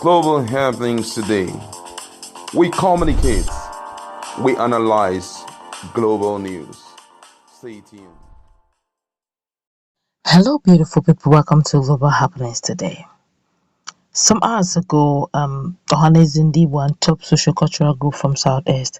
global happenings today. We communicate, we analyze global news. Stay tuned. Hello, beautiful people. Welcome to Global Happenings today. Some hours ago, Ohanes Ndibo and top social cultural group from Southeast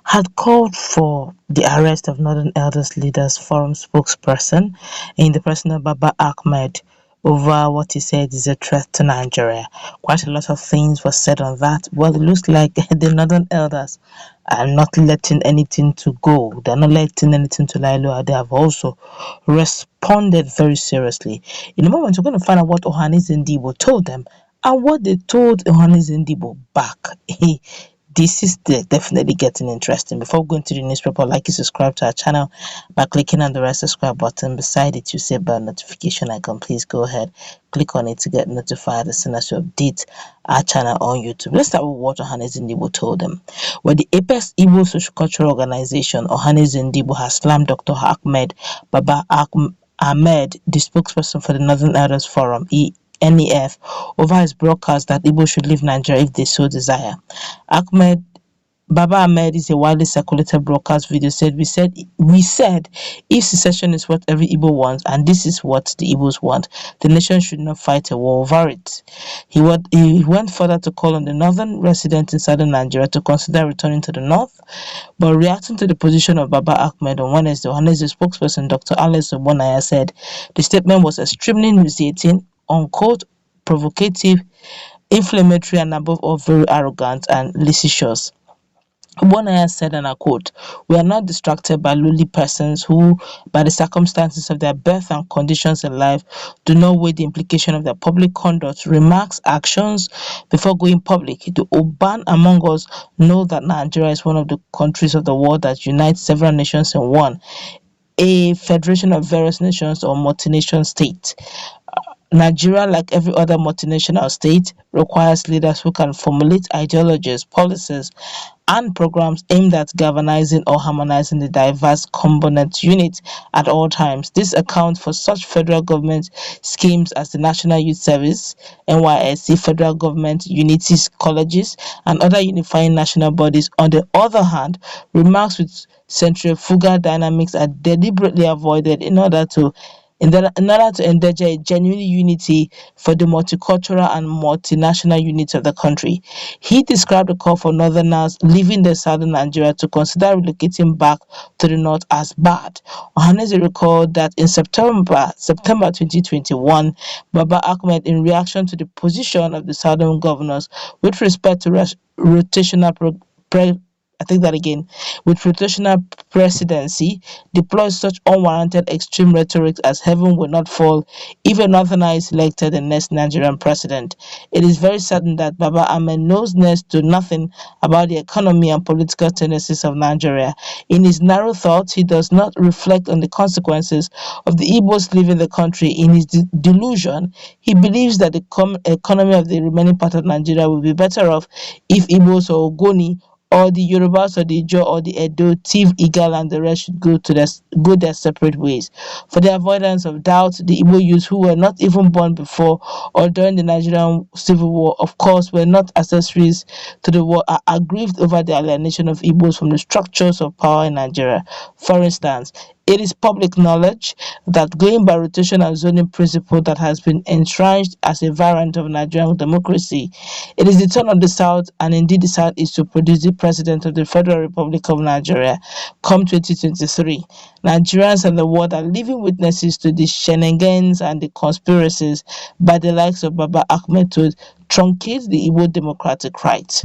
had called for the arrest of Northern Elders Leaders Forum spokesperson in the person of Baba Ahmed over what he said is a threat to Nigeria. Quite a lot of things were said on that. Well, it looks like the Northern Elders are not letting anything to go. They're not letting anything to lie low. They have also responded very seriously. In a moment, we're going to find out what Ohanes Ndibo told them and what they told Ohanes Ndibo back. This is definitely getting interesting. Before going to the newspaper, like you subscribe to our channel by clicking on the red subscribe button. Beside it, you see a bell notification icon. Please go ahead, click on it to get notified as soon as we update our channel on YouTube. Let's start with what Ohanes Ndibo told them. Well, the Apex Igbo Social Cultural Organization, Ohanes Ndibo, has slammed Dr. Baba Ahmed, the spokesperson for the Northern Elders Forum, NEF, over his broadcast that Igbo should leave Nigeria if they so desire. Baba Ahmed is a widely circulated broadcast video we said if secession is what every Igbo wants and this is what the Igbos want, the nation should not fight a war over it. He went further to call on the northern residents in southern Nigeria to consider returning to the north, but reacting to the position of Baba Ahmed on Wednesday, Ohanese's spokesperson Dr. Alex Obonaya said the statement was extremely nauseating, unquote, provocative, inflammatory, and above all very arrogant and licentious. Obonaya said, and I quote, "We are not distracted by lowly persons who, by the circumstances of their birth and conditions in life, do not weigh the implication of their public conduct, remarks, actions before going public. The urban among us know that Nigeria is one of the countries of the world that unites several nations in one, a federation of various nations or multinational state. Nigeria, like every other multinational state, requires leaders who can formulate ideologies, policies, and programs aimed at galvanizing or harmonizing the diverse component unit at all times. This accounts for such federal government schemes as the National Youth Service, NYSC, federal government unities, colleges, and other unifying national bodies. On the other hand, remarks with centrifugal dynamics are deliberately avoided in order to endanger a genuine unity for the multicultural and multinational units of the country. He described the call for northerners leaving the southern Nigeria to consider relocating back to the north as bad. Ohanese recalled that in September 2021, Baba Ahmed, in reaction to the position of the southern governors with respect to rotational with rotational presidency, deploys such unwarranted extreme rhetoric as heaven will not fall if a northerner is elected the next Nigerian president. It is very certain that Baba Ahmed knows next to nothing about the economy and political tendencies of Nigeria. In his narrow thoughts, he does not reflect on the consequences of the Igbos leaving the country. In his delusion, he believes that the economy of the remaining part of Nigeria will be better off if Igbos or Ogoni or the Yorubas or the Ijaw or the Edo, Tiv, Igal, and the rest should go their separate ways. For the avoidance of doubt, the Igbo youths who were not even born before or during the Nigerian Civil War, of course, were not accessories to the war, are aggrieved over the alienation of Igbos from the structures of power in Nigeria. For instance, it is public knowledge that going by rotation and zoning principle that has been enshrined as a variant of Nigerian democracy, it is the turn of the South, and indeed the South is to produce the President of the Federal Republic of Nigeria come 2023. Nigerians and the world are living witnesses to the shenanigans and the conspiracies by the likes of Baba Ahmed to truncate the Igbo democratic rights.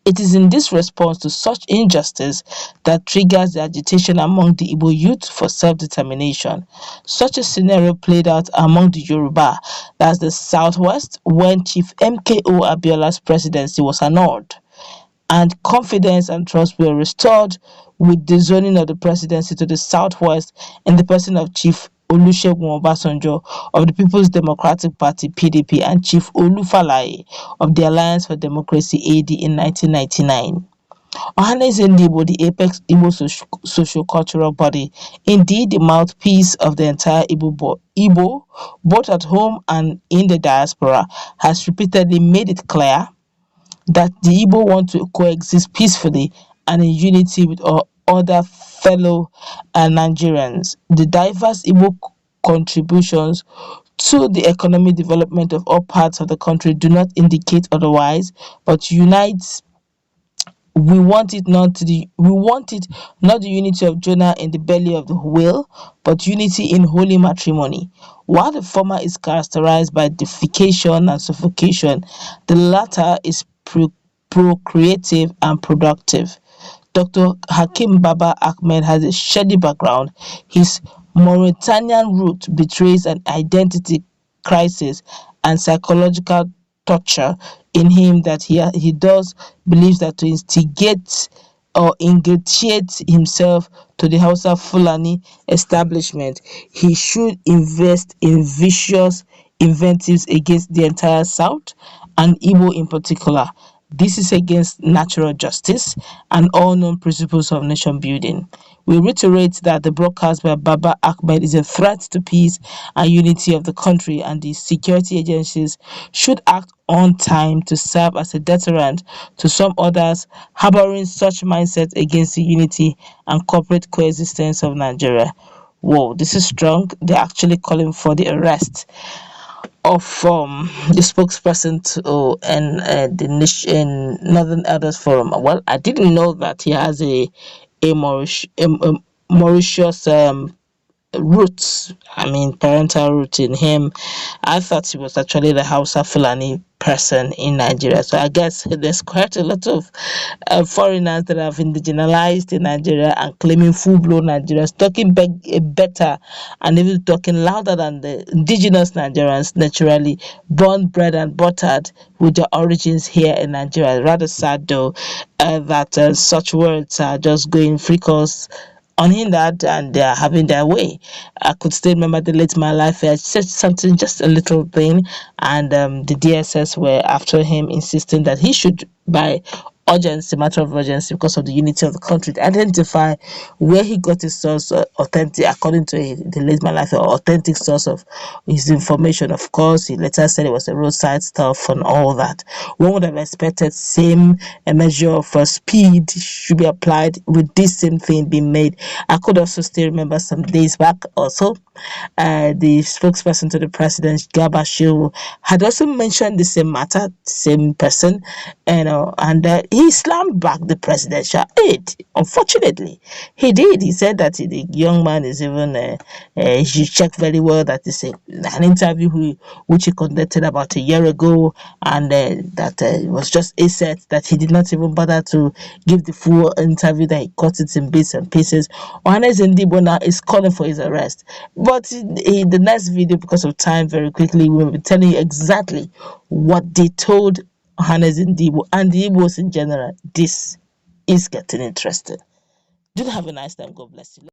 It is in this response to such injustice that triggers the agitation among the Igbo youth for self-determination. Such a scenario played out among the Yoruba, that's the Southwest, when Chief MKO Abiola's presidency was annulled, and confidence and trust were restored with the zoning of the presidency to the Southwest in the person of Chief Olusegun Obasanjo of the People's Democratic Party (PDP) and Chief Olufalaye of the Alliance for Democracy (AD) in 1999. Ohanaeze Ndigbo, the apex Igbo socio-cultural body, indeed the mouthpiece of the entire Igbo, both at home and in the diaspora, has repeatedly made it clear that the Igbo want to coexist peacefully and in unity with all other fellow Nigerians. The diverse Igbo contributions to the economic development of all parts of the country do not indicate otherwise, but unites we want it not the unity of Jonah in the belly of the whale, but unity in holy matrimony. While the former is characterized by defecation and suffocation, the latter is procreative and productive. Dr. Hakim Baba Ahmed has a shady background. His Mauritanian root betrays an identity crisis and psychological torture in him that he does believes that to instigate or ingratiate himself to the Hausa Fulani establishment, he should invest in vicious invectives against the entire South and Igbo in particular. This is against natural justice and all known principles of nation building. We reiterate that the broadcast by Baba Ahmed is a threat to peace and unity of the country, and the security agencies should act on time to serve as a deterrent to some others harboring such mindsets against the unity and corporate coexistence of Nigeria. Whoa, this is strong. They're actually calling for the arrest of the spokesperson to and the nation Northern Elders Forum. Well, I didn't know that he has a Mauritius roots, I mean parental roots in him. I thought he was actually the Hausa Fulani person in Nigeria. So I guess there's quite a lot of foreigners that have indigenized in Nigeria and claiming full-blown Nigerians, talking better and even talking louder than the indigenous Nigerians, naturally born, bred and buttered with their origins here in Nigeria. Rather sad though that such words are just going free course unhindered and they are having their way. I could still remember the late my life. I said something, just a little thing, and the DSS were after him, insisting that he should, by urgency, matter of urgency, because of the unity of the country, to identify where he got his source, authentic, according to the late my life, or authentic source of his information. Of course, he later said it was a roadside stuff and all that. One would have expected same measure of speed should be applied with this same thing being made. I could also still remember some days back also, the spokesperson to the president, Gabashiru, had also mentioned the same matter, same person, and he slammed back the presidential aid. Unfortunately, he did. He said that the young man is even, he should check very well that it's an interview which he conducted about a year ago, and that it was just a set that he did not even bother to give the full interview, that he cut it in bits and pieces. Ohanaeze Ndigbo now is calling for his arrest. But in the next video, because of time, very quickly, we will be telling you exactly what they told Ohanaeze Ndigbo and the Igbos in general. This is getting interesting. Do have a nice time. God bless you.